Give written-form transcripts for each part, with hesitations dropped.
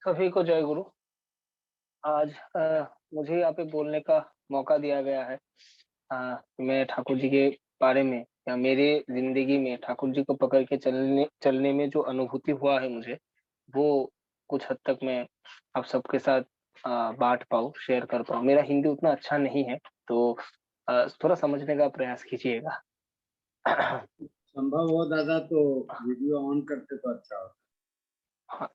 सभी को जय गुरु। आज मुझे यहाँ पे बोलने का मौका दिया गया है। मैं ठाकुर जी के बारे में या मेरे ज़िंदगी में ठाकुर जी को पकड़ के चलने चलने में जो अनुभूति हुआ है मुझे, वो कुछ हद तक मैं आप सबके साथ बाँट पाऊँ, शेयर कर पाऊँ। मेरा हिंदी उतना अच्छा नहीं है, तो थोड़ा समझने का प्रयास कीजिएगा। संभव हो दादा तो वीडियो ऑन करते तो अच्छा हो। हाँ,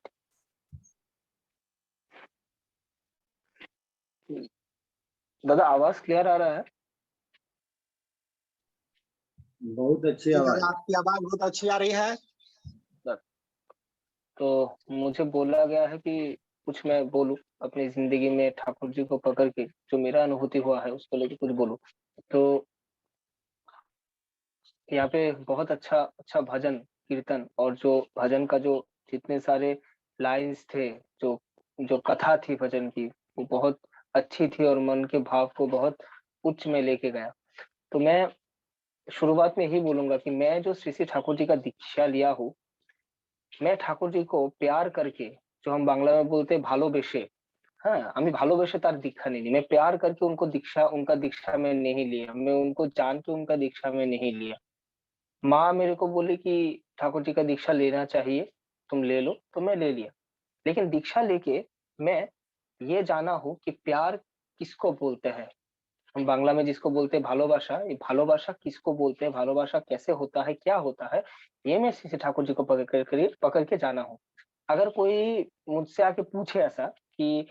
दादा आवाज़ क्लियर आ रहा है? बहुत अच्छी जी आवाज दादा, है। आपकी आवाज बहुत अच्छी आ रही है। तो मुझे बोला गया है कि कुछ मैं बोलूँ अपनी ज़िंदगी में ठाकुर जी को पकड़ के, जो मेरा अनुभूति हुआ है उसको लेके कुछ बोलूँ। तो यहाँ पे बहुत अच्छा अच्छा भजन, कीर्तन और जो भजन का जो जितने सारे लाइन्स थे, जो जो कथा थी भजन की, वो बहुत अच्छी थी और मन के भाव को बहुत उच्च में लेके गया। तो मैं शुरुआत में यही बोलूँगा कि मैं जो श्री श्री ठाकुर जी का दीक्षा लिया हूँ, मैं ठाकुर जी को प्यार करके, जो हम बांग्ला में बोलते हैं ভালোবেসে, হ্যাঁ, আমি ভালোবেসে তার दीक्षा नहीं ली। मैं प्यार करके उनका दीक्षा मैं नहीं लिया। मैं उनको जान के उनका दीक्षा मैं नहीं लिया। माँ मेरे को बोली कि ठाकुर जी का दीक्षा लेना चाहिए, तुम ले लो, तो मैं ले लिया। लेकिन दीक्षा लेके मैं ये जाना हूँ कि प्यार किसको बोलते हैं। हम बांग्ला में जिसको बोलते हैं भालोबाशा, ये भालोबाशा किसको बोलते हैं, भालोबाशा कैसे होता है, क्या होता है, ये मैं श्री श्री ठाकुर जी को पकड़ के जाना हूँ। अगर कोई मुझसे आके पूछे ऐसा कि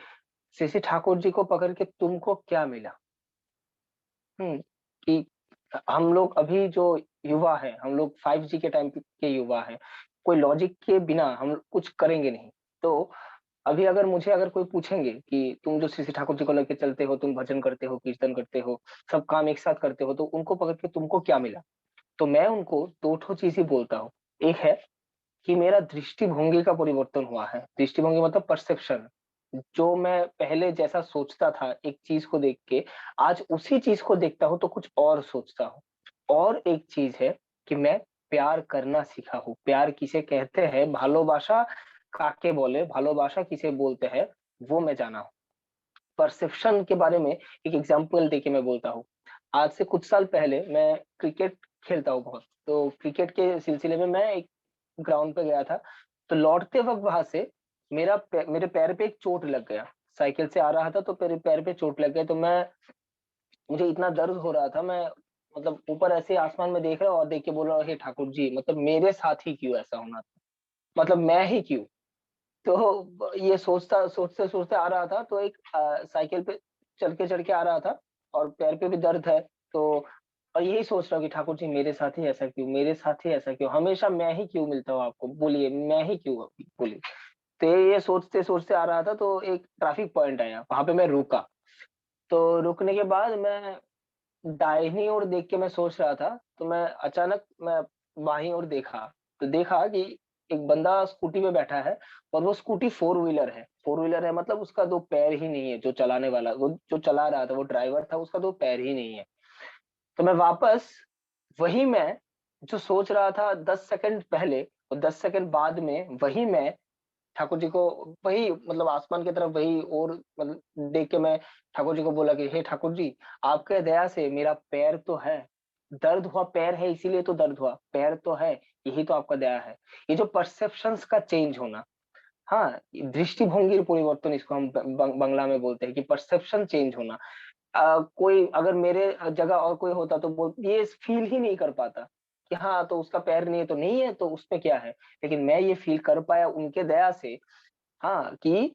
श्री श्री ठाकुर जी को पकड़ के तुमको क्या मिला? हुँ, कि हम लोग अभी जो युवा हैं, हम लोग 5G के टाइम के युवा हैं, कोई लॉजिक के बिना हम कुछ करेंगे नहीं। तो अभी अगर मुझे अगर कोई पूछेंगे कि तुम जो श्री श्री ठाकुर जी को लेके चलते हो, तुम भजन करते हो, कीर्तन करते हो, सब काम एक साथ करते हो, तो उनको पकड़ के तुमको क्या मिला? तो मैं उनको 2 ठो चीज़ ही बोलता हूँ। एक है कि मेरा दृष्टिभंगी का परिवर्तन हुआ है। दृष्टिभंगी मतलब परसेप्शन। जो मैं पहले जैसा सोचता था एक चीज़ को देख के, आज उसी चीज़ को देखता हूँ तो कुछ और सोचता हूँ। और एक चीज़ है कि मैं प्यार करना सीखा हूँ। प्यार किसे कहते हैं, ভালোবাসা काके बोले, ভালোবাসা किसे बोलते हैं, वो मैं जाना हूँ। परसेप्शन के बारे में एक एग्जांपल देके मैं बोलता हूँ। आज से कुछ साल पहले मैं क्रिकेट खेलता हूँ बहुत, तो क्रिकेट के सिलसिले में मैं एक ग्राउंड पे गया था, तो लौटते वक़्त वहाँ से मेरे पैर पे एक चोट लग गया। साइकिल से आ रहा था तो मेरे पैर पे चोट लग गया, तो मुझे इतना दर्द हो रहा था, मैं मतलब ऊपर ऐसे आसमान में देख रहा हूँ और देख के बोल रहा हूँ, हे ठाकुर जी, मतलब मेरे साथ ही क्यों ऐसा होना था? मतलब मैं ही क्यों? तो ये सोचते-सोचते आ रहा था, तो एक साइकिल पे चढ़ के आ रहा था और पैर पे भी दर्द है, तो और यही सोच रहा हूँ कि ठाकुर जी मेरे साथ ही ऐसा क्यों? मेरे साथ ही ऐसा क्यों? हमेशा मैं ही क्यों मिलता हूँ आपको? बोलिए, मैं ही क्यों? बोलिए। तो ये सोचते-सोचते आ रहा था, तो एक ट्रैफिक पॉइंट आया, वहाँ पे मैं रुका। तो रुकने के बाद मैं दाहिनी ओर देख के मैं सोच रहा था, तो मैं अचानक मैं बाईं ओर देखा, तो देखा कि एक बंदा स्कूटी पे बैठा है और वो स्कूटी फ़ोर व्हीलर है। फ़ोर व्हीलर है मतलब उसका 2 पैर ही नहीं है, जो चलाने वाला वो जो चला रहा था, वो ड्राइवर था, उसका 2 पैर ही नहीं है। तो मैं वापस वही मैं जो सोच रहा था 10 सेकंड पहले और 10 सेकंड बाद में वही मैं ठाकुर जी को वही मतलब आसमान की तरफ वही और मतलब देख के मैं ठाकुर जी को बोला कि हे ठाकुर जी, आपके दया से मेरा पैर तो है, दर्द हुआ पैर है इसीलिए तो दर्द हुआ, पैर तो है, यही तो आपका दया है। ये जो परसेप्शंस का चेंज होना, हाँ, दृष्टिभंगिर परिवर्तन इसको हम बांग्ला में बोलते हैं कि परसेप्शन चेंज होना। कोई अगर मेरे जगह और कोई होता तो वो ये फ़ील ही नहीं कर पाता कि हाँ, तो उसका पैर नहीं है तो नहीं है, तो उसमें क्या है? लेकिन मैं ये फ़ील कर पाया उनके दया से, हाँ, कि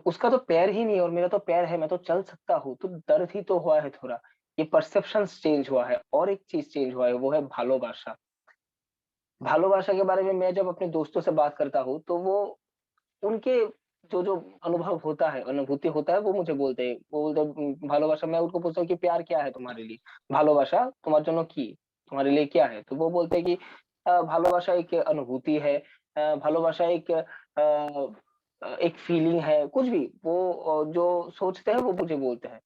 उसका तो पैर ही नहीं है और मेरा तो पैर है, मैं तो चल सकता हूँ, तो दर्द ही तो हुआ है थोड़ा। ये परसेप्शंस चेंज हुआ है और एक चीज़ चेंज हुआ है, वो है ভালোবাসা। ভালোবাসা के बारे में मैं जब अपने दोस्तों से बात करता हूँ, तो वो उनके जो अनुभव होता है, अनुभूति होता है, वो मुझे बोलते हैं। वो बोलते हैं ভালোবাসা मैं उनको पूछता हूँ कि प्यार क्या है तुम्हारे लिए? ভালোবাসা তোমার জন্য কি? तुम्हारे लिए क्या है? तो वो बोलते हैं कि ভালোবাসা एक अनुभूति है, ভালোবাসা एक फीलिंग है, कुछ भी वो जो सोचते हैं वो मुझे बोलते हैं।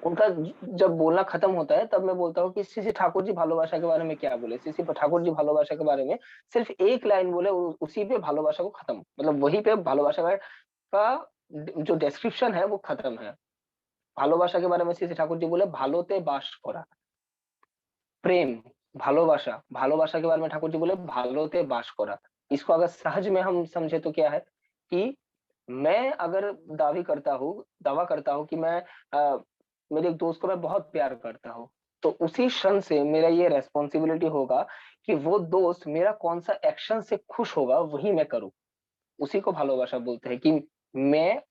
उनका जब बोलना खत्म होता है तब मैं बोलता हूँ कि श्री श्री ठाकुर जी भालोबाशा के बारे में क्या बोले, श्री श्री ठाकुर जी भालोबाशा के बारे में सिर्फ एक लाइन बोले, उसी पे भालोबाशा को खत्म, मतलब वही पे भालोबाशा का जो डिस्क्रिप्शन है वो खत्म है। ভালোবাসা के बारे में श्री श्री ठाकुर जी बोले ভালোতে বাস করা, प्रेम, भालोबाशा, भालोबाशा के बारे में ठाकुर जी बोले भालोते बास करा। इसको अगर सहज में हम समझे तो क्या है कि मैं अगर दावा करता हूँ कि मैं मेरे एक दोस्त को मैं बहुत प्यार करता हूँ, तो उसी क्षण से मेरा ये रिस्पॉन्सिबिलिटी होगा कि वो दोस्त मेरा कौन-सा एक्शन से खुश होगा वही मैं करूँ। उसी को भालोबाशा बोलते हैं कि मैं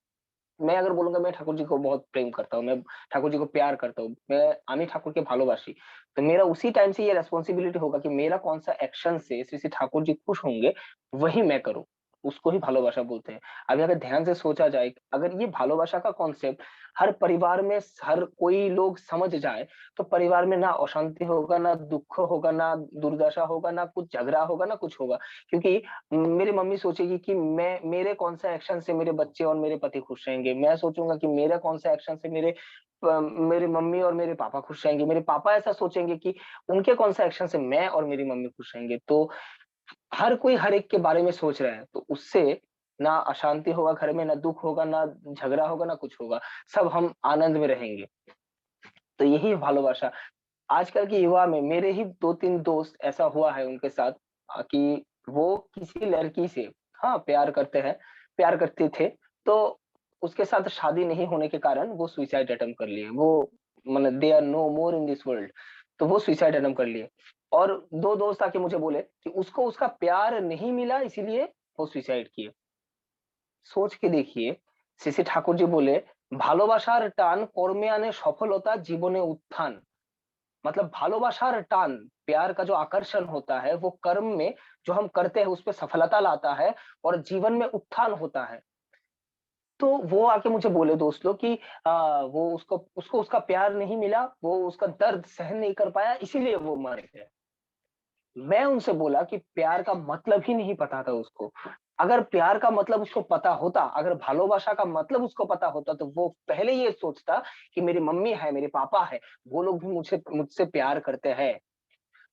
मैं अगर बोलूँगा मैं ठाकुर जी को बहुत प्रेम करता हूँ, मैं ठाकुर जी को प्यार करता हूँ, मैं আমি ठाकुर के भालोबासी, तो मेरा उसी टाइम से ये रिस्पॉन्सिबिलिटी होगा कि मेरा कौन-सा एक्शन से श्री श्री ठाकुर जी खुश होंगे, वही मैं करूँ। उसको ही भालोबासा बोलते हैं। अभी अगर ध्यान से सोचा जाए, अगर ये भालोबासा का कॉन्सेप्ट हर परिवार में हर कोई लोग समझ जाए, तो परिवार में ना अशांति होगा, ना दुःख होगा, ना दुर्दशा होगा, ना कुछ झगड़ा होगा, ना कुछ होगा। क्योंकि मेरी मम्मी सोचेगी कि मैं मेरे कौन-सा एक्शन से मेरे बच्चे और मेरे पति खुश रहेंगे। मैं सोचूँगा कि मेरा कौन-सा एक्शन से मेरी मम्मी और मेरे पापा खुश रहेंगे। मेरे पापा ऐसा सोचेंगे कि उनके कौन-सा एक्शन से मैं और मेरी मम्मी खुश रहेंगे। तो हर कोई हर एक के बारे में सोच रहा है, तो उससे ना अशांति होगा घर में, ना दुःख होगा, ना झगड़ा होगा, ना कुछ होगा। सब हम आनंद में रहेंगे। तो यही है भालोबासा। आजकल के युवा में मेरे ही 2-3 दोस्त ऐसा हुआ है उनके साथ कि वो किसी लड़की से हाँ, प्यार करते थे, तो उसके साथ शादी नहीं होने के कारण वो सुसाइड अटेम्प्ट कर लिए। वो माने they are no more in this world, तो वो सुसाइड अटेम्प्ट कर लिए। और 2 दोस्त आके मुझे बोले कि उसको उसका प्यार नहीं मिला इसीलिए वो सुसाइड किए। सोच के देखिए, শ্রী ঠাকুর जी बोले, "ভালোবাসার টান কর্মে আনে সফলতা জীবনে উত্থান।" मतलब भालोबासार टान, प्यार का जो आकर्षण होता है वो कर्म में जो हम करते हैं उसपे सफलता लाता है और जीवन में उत्थान होता है। तो वो आके मुझे बोले दोस्त लोग कि वो उसको उसको उसका प्यार नहीं मिला, वो उसका दर्द सहन नहीं कर पाया इसीलिए वो मर गया। मैं उनसे बोला कि प्यार का मतलब ही नहीं पता था उसको। अगर प्यार का मतलब उसको पता होता, अगर भालोबासा का मतलब उसको पता होता तो वो पहले ये सोचता कि मेरी मम्मी है, मेरे पापा है, वो लोग भी मुझसे मुझसे प्यार करते हैं।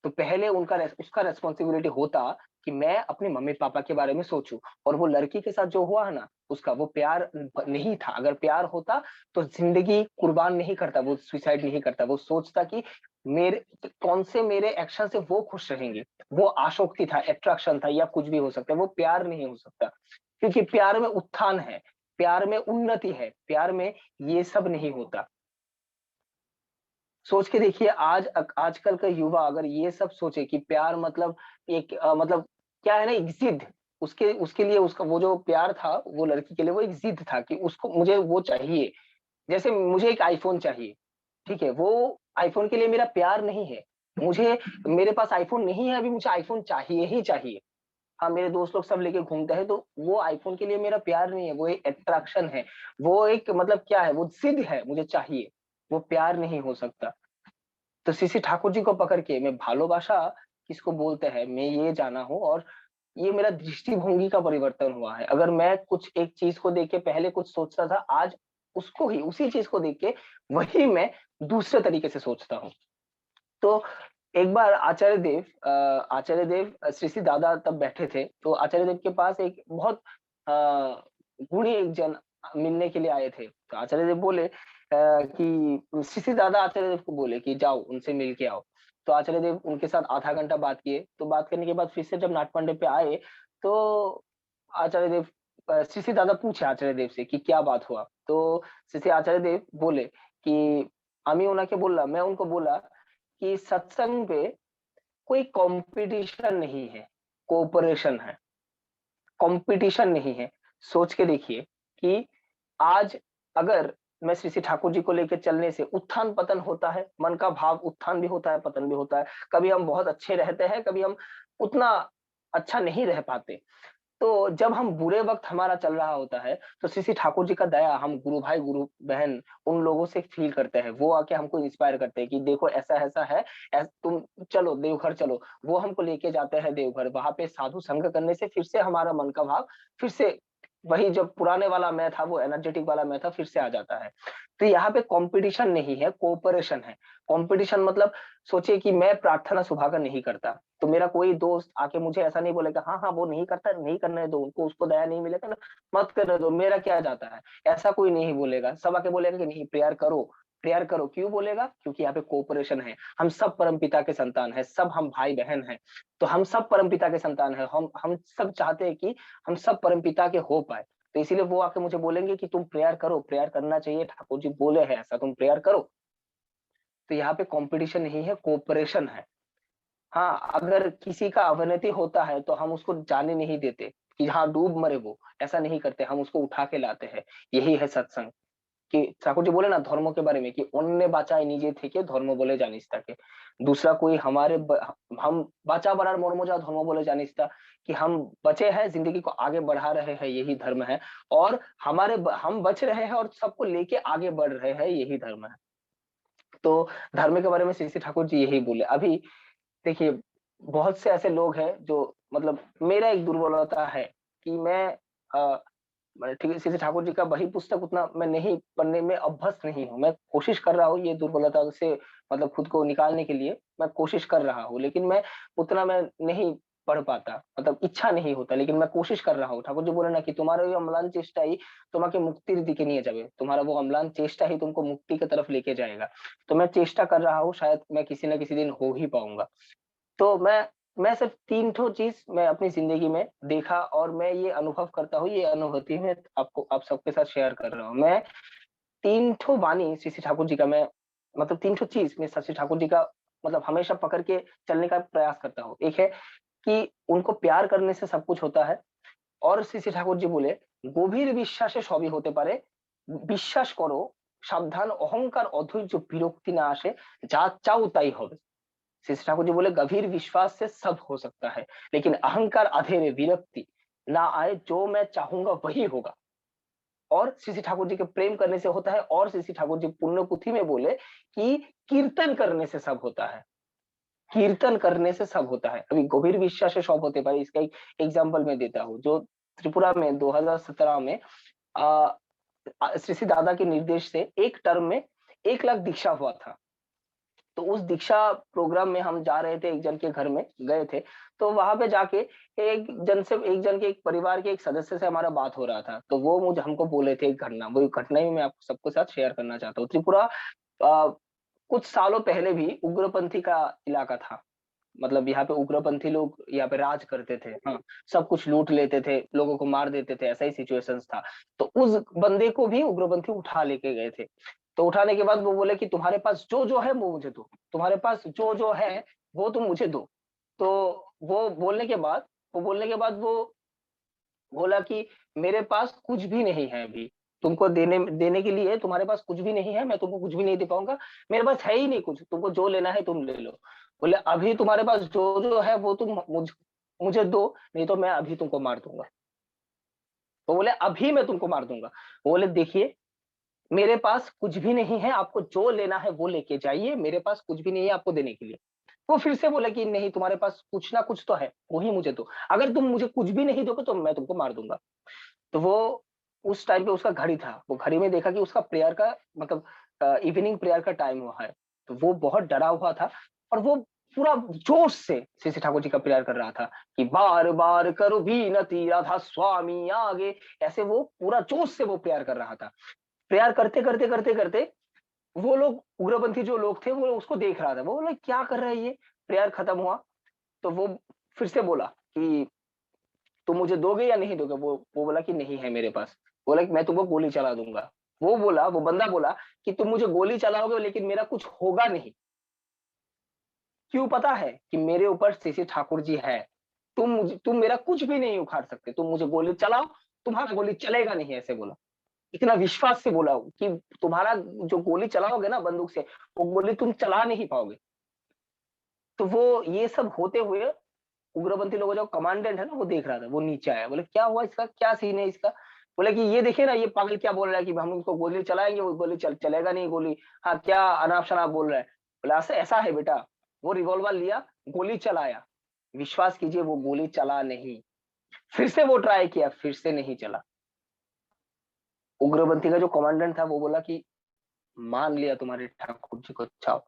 तो पहले उसका रिस्पॉन्सिबिलिटी होता कि मैं अपने मम्मी-पापा के बारे में सोचूँ और वो लड़की के साथ जो हुआ है ना, उसका वो प्यार नहीं था। अगर प्यार होता तो ज़िंदगी कुर्बान नहीं करता, वो सुसाइड नहीं करता। वो सोचता कि मेरे कौन से मेरे एक्शन से वो खुश रहेंगे। वो आशोक्ति था, अट्रैक्शन था या कुछ भी हो सकता है, वो प्यार नहीं हो सकता। क्योंकि प्यार में उत्थान है, प्यार में उन्नति है, प्यार में ये सब नहीं होता। सोच के देखिए आजकल का युवा अगर ये सब सोचे कि प्यार मतलब एक मतलब क्या है ना एक जिद उसके उसके लिए उसका वो जो प्यार था वो लड़की के लिए वो एक जिद था कि उसको मुझे वो चाहिए। जैसे मुझे एक आईफ़ोन चाहिए, ठीक है? वो आईफ़ोन के लिए मेरा प्यार नहीं है। मुझे मेरे पास आईफ़ोन नहीं है अभी मुझे आईफ़ोन चाहिए ही चाहिए। हाँ, मेरे दोस्त लोग सब लेके घूमते हैं तो वो आईफ़ोन के लिए मेरा प्यार नहीं है, वो एक अट्रैक्शन है। वो एक मतलब क्या है वो जिद है मुझे चाहिए। वो प्यार नहीं हो सकता। तो सीसी ठाकुर जी को पकड़ के मैं भालोबासा किसको बोलते हैं मैं ये जाना हूँ और ये मेरा दृष्टिभंगी का परिवर्तन हुआ है। अगर मैं कुछ एक चीज़ को देख के पहले कुछ सोचता था, आज उसको ही उसी चीज़ को देख के वही मैं दूसरे तरीके से सोचता हूँ। तो एक बार आचार्य देव श्री श्री दादा तब बैठे थे, तो आचार्य देव के पास एक बहुत गुणी एक जन मिलने के लिए आए थे। तो आचार्य देव बोले कि श्री श्री दादा आचार्य देव को बोले कि जाओ उनसे मिल के आओ। तो आचार्य देव उनके साथ आधा घंटा बात किए, तो बात करने के बाद फिर से जब नाटमंडप पे आए, तो आचार्य देव श्री श्री दादा पूछे आचार्य देव से कि क्या बात हुआ? तो श्री श्री आचार्य देव बोले कि আমি ওনাকে বললাম मैं उनको बोला कि सत्संग पे कोई कंपटीशन नहीं है, कोऑपरेशन है। कंपटीशन नहीं है। सोच के देखिए कि आज अगर मैं श्री श्री ठाकुर जी को लेके चलने से उत्थान-पतन होता है, मन का भाव उत्थान भी होता है, पतन भी होता है। कभी हम बहुत अच्छे रहते हैं, कभी हम उतना अच्छा नहीं रह पाते। तो जब हम बुरे वक़्त हमारा चल रहा होता है, तो श्री श्री ठाकुर जी का दया हम गुरु भाई, गुरु बहन उन लोगों से फ़ील करते हैं। वो आके हमको इंस्पायर करते हैं कि देखो ऐसा-ऐसा है, तुम चलो देवघर चलो। वो हमको लेके जाते हैं देवघर। वहाँ पे साधु संग करने से फिर से हमारा मन का भाव फिर से वही जब पुराने वाला मैं था, वो एनर्जेटिक वाला मैं था, फिर से आ जाता है। तो यहाँ पे कंपटीशन नहीं है, कोऑपरेशन है। कंपटीशन मतलब सोचिए कि मैं प्रार्थना सुबह का नहीं करता, तो मेरा कोई दोस्त आके मुझे ऐसा नहीं बोलेगा, हाँ हाँ वो नहीं करता, नहीं करने दो उनको, उसको दया नहीं मिलेगा ना, मत करने दो, मेरा क्या जाता है। ऐसा कोई नहीं बोलेगा, सब आके बोलेगा कि नहीं प्रेयर करो, प्रेयर करो। क्यों बोलेगा? क्योंकि यहाँ पे कोऑपरेशन है। हम सब परमपिता के संतान है, सब हम भाई बहन हैं। तो हम सब परमपिता के संतान है, हम सब चाहते हैं कि हम सब परमपिता के हो पाए। तो इसीलिए वो आके मुझे बोलेंगे कि तुम प्रेयर करो, प्रेयर करना चाहिए, ठाकुर जी बोले हैं ऐसा, तुम प्रेयर करो। तो यहाँ पे कंपटीशन नहीं है, कोऑपरेशन है। हाँ, अगर किसी का अवनति होता है तो हम उसको जाने नहीं देते कि हाँ डूब मरे वो, ऐसा नहीं करते, हम उसको उठा के लाते हैं। यही है सत्संग। कि ठाकुर जी बोले ना धर्मों के बारे में कि अन्य बाचाए निजे থেকে ধর্ম বলে জানিস তাকে। दूसरा कोई हम बाचा बरार मर्मजा धर्म बोले जानिस ता, कि हम बचे हैं, जिंदगी को आगे बढ़ा रहे हैं, यही धर्म है। और हम बच रहे हैं और सबको लेके आगे बढ़ रहे हैं, यही धर्म है। तो धर्म के बारे में श्री श्री ठाकुर जी यही बोले। अभी देखिए, बहुत से ऐसे लोग हैं जो मतलब मेरा एक दुर्बलता है कि मैं ठीक है, श्री ठाकुर जी का वही पुस्तक उतना मैं नहीं पढ़ने में अभ्यस्त नहीं हूँ। मैं कोशिश कर रहा हूँ ये दुर्बलता से मतलब खुद को निकालने के लिए मैं कोशिश कर रहा हूँ, लेकिन मैं नहीं पढ़ पाता, मतलब इच्छा नहीं होता, लेकिन मैं कोशिश कर रहा हूँ। ठाकुर जी बोले ना कि तुम्हारा ये अम्लान चेष्टा ही তোমাকে মুক্তির দিকে নিয়ে যাবে, तुम्हारा वो अम्लान चेष्टा ही तुमको मुक्ति की तरफ लेके जाएगा। तो मैं चेष्टा कर रहा हूँ, शायद मैं किसी ना किसी दिन हो ही पाऊंगा। तो मैं सिर्फ 3 ठो चीज़ मैं अपनी ज़िंदगी में देखा और मैं ये अनुभव करता हूँ, ये अनुभूति मैं आपको आप सबके साथ शेयर कर रहा हूँ। मैं 3 ठो वाणी श्री श्री ठाकुर जी का मैं मतलब 3 ठो चीज़ मैं श्री ठाकुर जी का मतलब हमेशा पकड़ के चलने का प्रयास करता हूँ। एक है कि उनको प्यार करने से सब कुछ होता है। और শ্রী শ্রী ঠাকুর জি বলে গভীর বিশ্বাসে সবই হতে পারে, বিশ্বাস করো, সাবধান, অহংকার অধৈর্য বিরক্তি না আসে, যা চাও তাই হবে। श्री श्री ठाकुर जी बोले गंभीर विश्वास से सब हो सकता है, लेकिन अहंकार अधेरे विरक्ति ना आए, जो मैं चाहूंगा वही होगा। और श्री श्री ठाकुर जी के प्रेम करने से होता है। और श्री श्री ठाकुर जी पुण्य पुथी में बोले कि कीर्तन करने से सब होता है, कीर्तन करने से सब होता है। अभी गंभीर विश्वास से सब होते पारे, इसका एक एग्जाम्पल मैं देता हूँ। जो त्रिपुरा में 2017 में श्री श्री दादा के निर्देश से एक टर्म में 1 लाख दीक्षा हुआ था। तो उस दीक्षा प्रोग्राम में हम जा रहे थे, एक जन के घर में गए थे। तो वहां पे जाके एक जन के एक परिवार के एक सदस्य से हमारा बात हो रहा था। तो वो मुझे हमको बोले थे एक घटना, वो घटना ही मैं आपको सबके साथ शेयर करना चाहता हूँ। त्रिपुरा कुछ सालों पहले भी उग्रपंथी का इलाका था। मतलब यहाँ पे उग्रपंथी लोग यहाँ पे राज करते थे। हाँ, सब कुछ लूट लेते थे, लोगों को मार देते थे, ऐसा ही सिचुएशंस था। तो उस बंदे को भी उग्रपंथी उठा लेके गए थे। तो उठाने के बाद वो बोले कि तुम्हारे पास जो है वो मुझे दो, तुम्हारे पास जो है वो तुम मुझे दो। तो वो बोलने के बाद वो बोला कि मेरे पास कुछ भी नहीं है अभी, तुमको देने देने के लिए तुम्हारे पास कुछ भी नहीं है, मैं तुमको कुछ भी नहीं दे पाऊंगा, मेरे पास है ही नहीं कुछ, तुमको जो लेना है तुम ले लो। बोले अभी तुम्हारे पास जो है वो तुम मुझे दो, नहीं तो मैं अभी तुमको मार दूंगा। तो बोले अभी मैं तुमको मार दूंगा। वो बोले देखिए, मेरे पास कुछ भी नहीं है, आपको जो लेना है वो लेके जाइए, मेरे पास कुछ भी नहीं है आपको देने के लिए। वो फिर से बोला कि नहीं, तुम्हारे पास कुछ ना कुछ तो है, वही मुझे दो, अगर तुम मुझे कुछ भी नहीं दोगे तो मैं तुमको मार दूंगा। तो वो उस टाइम पे उसका घड़ी था, वो घड़ी में देखा कि उसका प्रेयर का मतलब इवनिंग प्रेयर का टाइम हुआ है। तो वो बहुत डरा हुआ था और वो पूरा जोश से श्री श्री ठाकुर जी का प्रेयर कर रहा था कि बार बार करो विनती राधा स्वामी आगे। ऐसे वो पूरा जोश से वो प्रेयर कर रहा था। प्रेयर करते वो लोग उग्रपंथी जो लोग थे वो उसको देख रहा था। वो बोला क्या कर रहा है ये। प्रेयर खत्म हुआ तो वो फिर से बोला कि तुम मुझे दोगे या नहीं दोगे। वो बोला कि नहीं है मेरे पास। बोला कि मैं तुमको गोली चला दूंगा। वो बंदा बोला कि तुम मुझे गोली चलाओगे लेकिन मेरा कुछ होगा नहीं। क्यों पता है? कि मेरे ऊपर श्री श्री ठाकुर जी है। तुम मेरा कुछ भी नहीं उखाड़ सकते, तुम मुझे गोली चलाओ, तुम्हारा गोली चलेगा नहीं, ऐसे बोला। इतना विश्वास से बोला कि तुम्हारा जो गोली चलाओगे ना बंदूक से, वो गोली तुम चला नहीं पाओगे। तो वो ये सब होते हुए उग्रपंथी लोगों जो कमांडेंट है ना वो देख रहा था। वो नीचे आया, बोले क्या हुआ, इसका क्या सीन है इसका। बोले कि ये देखिए ना, ये पागल क्या बोल रहा है कि हम उसको गोली चलाएंगे, वो गोली चलेगा नहीं गोली। हाँ, क्या अनाप शनाप बोल रहा है। बोला ऐसा ऐसा है बेटा। वो रिवॉल्वर लिया, गोली चलाया। विश्वास कीजिए वो गोली चला नहीं। फिर से वो ट्राई किया, फिर से नहीं चला। उग्रपंथी का जो कमांडेंट था वो बोला कि मान लिया तुम्हारे ठाकुर जी को, जाओ।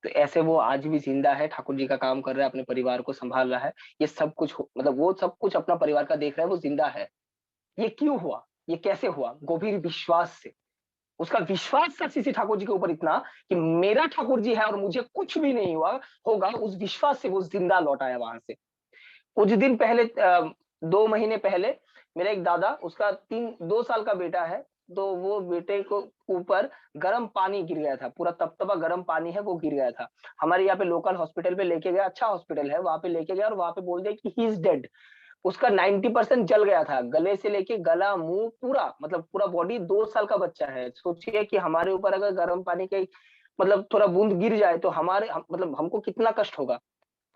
तो ऐसे वो आज भी जिंदा है, ठाकुर जी का काम कर रहा है, अपने परिवार को संभाल रहा है। ये सब कुछ मतलब वो सब कुछ अपना परिवार का देख रहा है, वो जिंदा है। ये क्यों हुआ, ये कैसे हुआ? गंभीर विश्वास से। उसका विश्वास था सीसी ठाकुर जी के ऊपर इतना कि मेरा ठाकुर जी है और मुझे कुछ भी नहीं हुआ होगा, उस विश्वास से वो जिंदा लौट आया वहां से। कुछ दिन पहले 2 महीने पहले मेरा एक दादा, उसका 2 साल का बेटा है, तो वो बेटे को ऊपर गर्म पानी गिर गया था, पूरा तपतपा गर्म पानी है वो गिर गया था। हमारे यहाँ पे लोकल हॉस्पिटल पे लेके गया, अच्छा हॉस्पिटल है, वहां पे लेके गया और वहां पे बोल दिया कि ही इज डेड। उसका 90% जल गया था, गले से लेके गला मुंह पूरा, मतलब पूरा बॉडी। 2 साल का बच्चा है, सोचिए कि हमारे ऊपर अगर गर्म पानी का मतलब थोड़ा बूंद गिर जाए तो मतलब हमको कितना कष्ट होगा।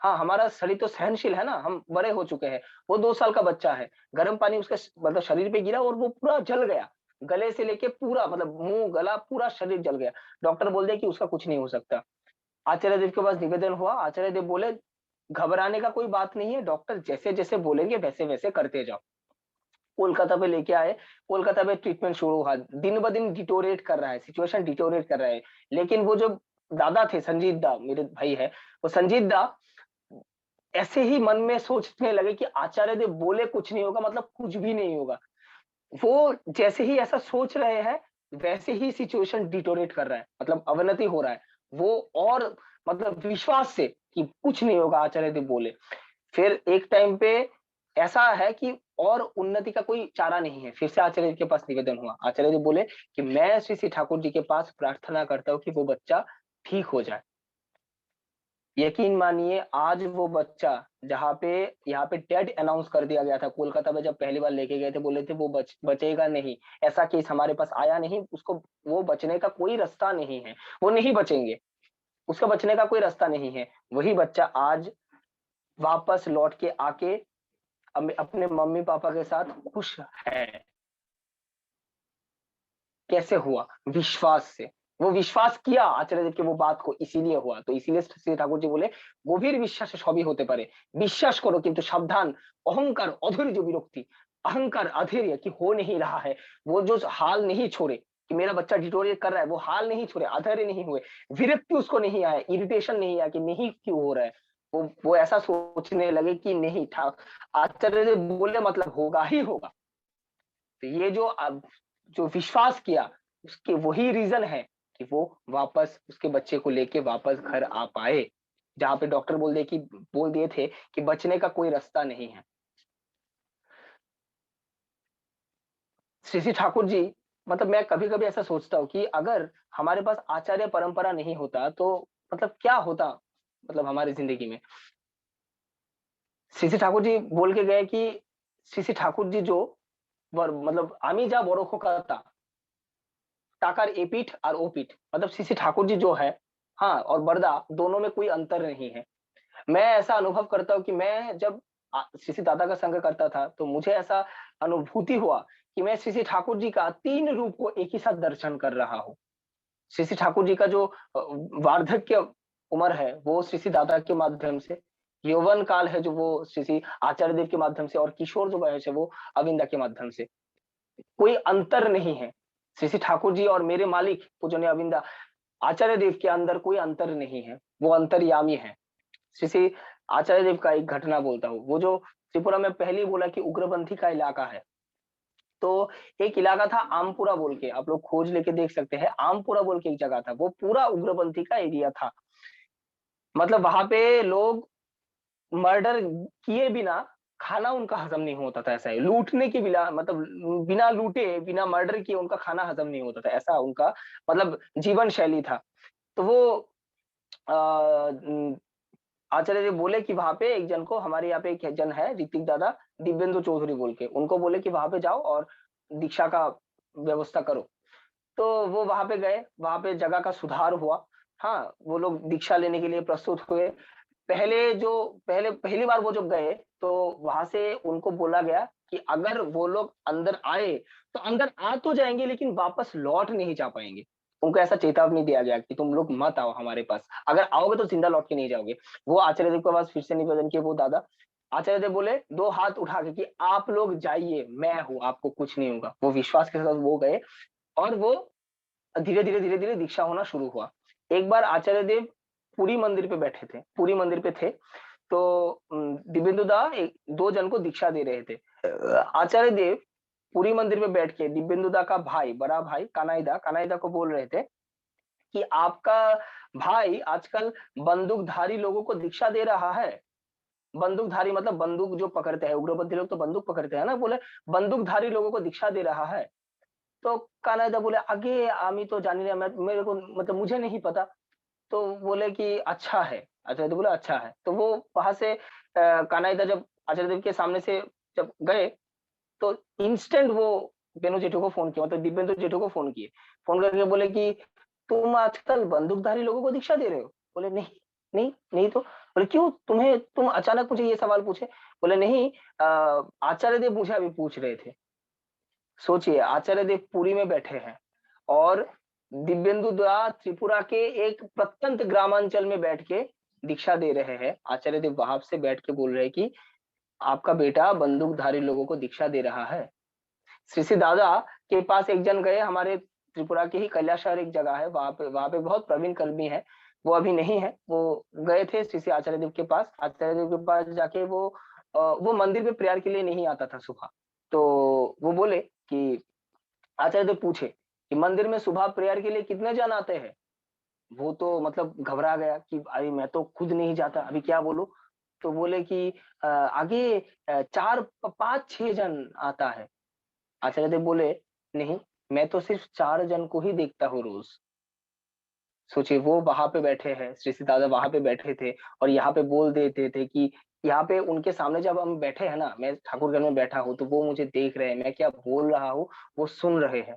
हाँ, हमारा शरीर तो सहनशील है ना, हम बड़े हो चुके हैं। वो 2 साल का बच्चा है, गर्म पानी उसके मतलब शरीर पे गिरा और वो पूरा जल गया, गले से लेके पूरा, मतलब मुंह गला पूरा शरीर जल गया। डॉक्टर बोल दिया कि उसका कुछ नहीं हो सकता। आचार्य देव के पास निवेदन हुआ, आचार्य देव बोले घबराने का कोई बात नहीं है, डॉक्टर जैसे जैसे बोलेंगे वैसे वैसे करते जाओ। कोलकाता पे लेके आए, कोलकाता में ट्रीटमेंट शुरू हुआ, दिन ब दिन डिटोरेट कर रहा है, सिचुएशन डिटोरेट कर रहा है। लेकिन वो जो दादा थे, संजीत दा मेरे भाई है, वो संजीत दा ऐसे ही मन में सोचने लगे कि आचार्य देव बोले कुछ नहीं होगा, मतलब कुछ भी नहीं होगा। वो जैसे ही ऐसा सोच रहे हैं, वैसे ही सिचुएशन डिटोरेट कर रहा है, मतलब अवनति हो रहा है। वो और मतलब विश्वास से कि कुछ नहीं होगा, आचार्य देव बोले। फिर एक टाइम पे ऐसा है कि और उन्नति का कोई चारा नहीं है। फिर से आचार्य जी के पास निवेदन हुआ, आचार्य जी बोले कि मैं श्री श्री ठाकुर जी के पास प्रार्थना करता हूँ कि वो बच्चा ठीक हो जाए। यकीन मानिए, आज वो बच्चा जहाँ पे यहाँ पे डेड अनाउंस कर दिया गया था, कोलकाता में जब पहली बार लेके गए थे, बोले थे वो बचेगा नहीं। ऐसा केस हमारे पास आया नहीं, उसको वो बचने का कोई रास्ता नहीं है, वो नहीं बचेंगे, उसका बचने का कोई रास्ता नहीं है। वही बच्चा आज वापस लौट के आके अपने मम्मी पापा के साथ खुश है। कैसे हुआ? विश्वास से। वो विश्वास किया आचार्य देव की वो बात को, इसीलिए हुआ। तो इसीलिए श्री ठाकुर जी बोले গভীর বিশ্বাসে সবই হতে পারে, বিশ্বাস करो किंतु सावधान। अहंकार अधैर्य विरक्ति, अहंकार अधैर्य कि हो नहीं रहा है, वो जो हाल नहीं छोड़े कि मेरा बच्चा डिटोरिएट कर रहा है, वो हाल नहीं छोड़े, अधैर्य नहीं हुए, विरक्ति उसको नहीं आया, इरिटेशन नहीं आया कि नहीं क्यों हो रहा है। वो ऐसा सोचने लगे कि नहीं था, आचार्य देव बोले मतलब होगा ही होगा। तो ये जो अब जो विश्वास किया, उसके वही रीजन है कि वो वापस उसके बच्चे को लेके वापस घर आ पाए, जहां पे डॉक्टर बोल दिए थे कि बचने का कोई रास्ता नहीं है। श्री श्री ठाकुर जी, मतलब मैं कभी कभी ऐसा सोचता हूँ कि अगर हमारे पास आचार्य परंपरा नहीं होता तो मतलब क्या होता, मतलब हमारी जिंदगी में। श्री श्री ठाकुर जी बोल के गए कि श्री श्री ठाकुर जी जो मतलब আমি যা বড় খোকা टाकर ए पीठ और ओ पीठ, मतलब सीसी ठाकुर जी जो है, हाँ, और बरदा दोनों में कोई अंतर नहीं है। मैं ऐसा अनुभव करता हूँ कि मैं जब सीसी दादा का संग करता था तो मुझे ऐसा अनुभूति हुआ कि मैं सीसी ठाकुर जी का 3 रूप को एक ही साथ दर्शन कर रहा हूँ। सीसी ठाकुर जी का जो वार्धक्य उम्र है वो सीसी दादा के माध्यम से, यौवन काल है जो वो सीसी आचार्य देव के माध्यम से, और किशोर जो वयस है वो अविंदा के माध्यम से। कोई अंतर नहीं है। श्री ठाकुर जी और मेरे मालिक पूजनीय अविंदा आचार्य देव के अंदर कोई अंतर नहीं है, वो अंतर्यामी है। श्री आचार्य देव का एक घटना बोलता हूँ, वो जो त्रिपुरा में पहले बोला कि उग्रपंथी का इलाका है, तो एक इलाका था आमपुरा बोल के, आप लोग खोज लेके देख सकते हैं, आमपुरा बोल के एक जगह था, वो पूरा उग्रपंथी का एरिया था। मतलब वहां पे लोग मर्डर किए बिना खाना उनका हजम नहीं होता था, ऐसा है, लूटने के बिना, मतलब बिना लूटे बिना मर्डर किए उनका खाना हजम नहीं होता था, ऐसा उनका मतलब जीवन शैली था। तो वो आचार्य जी बोले कि वहां पे एक जन को, हमारे यहाँ पे एक जन है ऋतिक दादा, दिव्येंदु चौधरी बोल के, उनको बोले कि वहां पे जाओ और दीक्षा का व्यवस्था करो। तो वो वहां पे गए, वहां पे जगह का सुधार हुआ। हाँ, वो लोग दीक्षा लेने के लिए प्रस्तुत हुए। पहले पहली बार वो जब गए तो वहां से उनको बोला गया कि अगर वो लोग अंदर आए तो अंदर आ तो जाएंगे लेकिन वापस लौट नहीं जा पाएंगे। उनको ऐसा चेतावनी दिया गया कि तुम लोग मत आओ हमारे पास, अगर आओगे तो जिंदा लौट के नहीं जाओगे। वो आचार्य देव के पास फिर से निवेदन किए वो दादा, आचार्य देव बोले दो हाथ उठा के कि आप लोग जाइए, मैं हूं, आपको कुछ नहीं होगा। वो विश्वास के साथ वो गए और वो धीरे धीरे दीक्षा होना शुरू हुआ। एक बार आचार्य देव पुरी मंदिर पे बैठे थे, पुरी मंदिर पे थे, तो दिव्येंदु दा एक दो जन को दीक्षा दे रहे थे। आचार्य देव पुरी मंदिर पे बैठ के दिव्येंदु दा का भाई, बड़ा भाई कानाई दा को बोल रहे थे कि आपका भाई आजकल बंदूकधारी लोगों को दीक्षा दे रहा है। बंदूकधारी मतलब बंदूक जो पकड़ते हैं, उग्रपंथी लोग तो बंदूक पकड़ते हैं ना, बोले बंदूकधारी लोगों को दीक्षा दे रहा है। तो कानाई दा बोले आगे आमी तो जानी नहीं, मेरे को मतलब मुझे नहीं पता। तो बोले कि अच्छा है, आचार्य देव बोले अच्छा है। तो वो वहां से कानाई दा जब आचार्य देव के सामने से जब गए, तो इंस्टेंट वो बेनू जेठू को फोन किया, मतलब दिव्येंदु जेठू को फोन किए। फोन करके बोले कि तुम आजकल बंदूकधारी लोगों को दीक्षा दे रहे हो? बोले नहीं, नहीं तो। बोले क्यों, तुम्हें तुम अचानक मुझे ये सवाल पूछे? बोले नहीं, आचार्य देव मुझे अभी पूछ रहे थे। सोचिए, आचार्य देव पुरी में बैठे हैं और दिव्येंदु दा त्रिपुरा के एक प्रत्यंत ग्रामांचल में बैठ के दीक्षा दे रहे हैं। आचार्य देव वहां से बैठ के बोल रहे हैं कि आपका बेटा बंदूकधारी लोगों को दीक्षा दे रहा है। श्री श्री दादा के पास एक जन गए, हमारे त्रिपुरा के ही कैलाशहर एक जगह है, वहां पे बहुत प्रवीण कर्मी है, वो अभी नहीं है। वो गए थे श्री श्री आचार्य देव के पास। आचार्य देव के पास जाके वो मंदिर में प्रेयर के लिए नहीं आता था सुबह। तो वो बोले कि आचार्य देव पूछे कि मंदिर में सुबह प्रेयर के लिए कितने जन आते हैं? वो तो मतलब घबरा गया कि अरे मैं तो खुद नहीं जाता, अभी क्या बोलूं। तो बोले कि आगे चार पांच छह जन आता है। आचार्य देव बोले नहीं, मैं तो सिर्फ चार जन को ही देखता हूँ रोज। सोचिए, वो वहां पे बैठे हैं, श्री श्री दादा वहां पे बैठे थे और यहाँ पे बोल देते थे कि यहाँ पे उनके सामने जब हम बैठे हैं ना, मैं ठाकुरगढ़ में बैठा हूँ तो वो मुझे देख रहे हैं, मैं क्या बोल रहा हूँ वो सुन रहे हैं।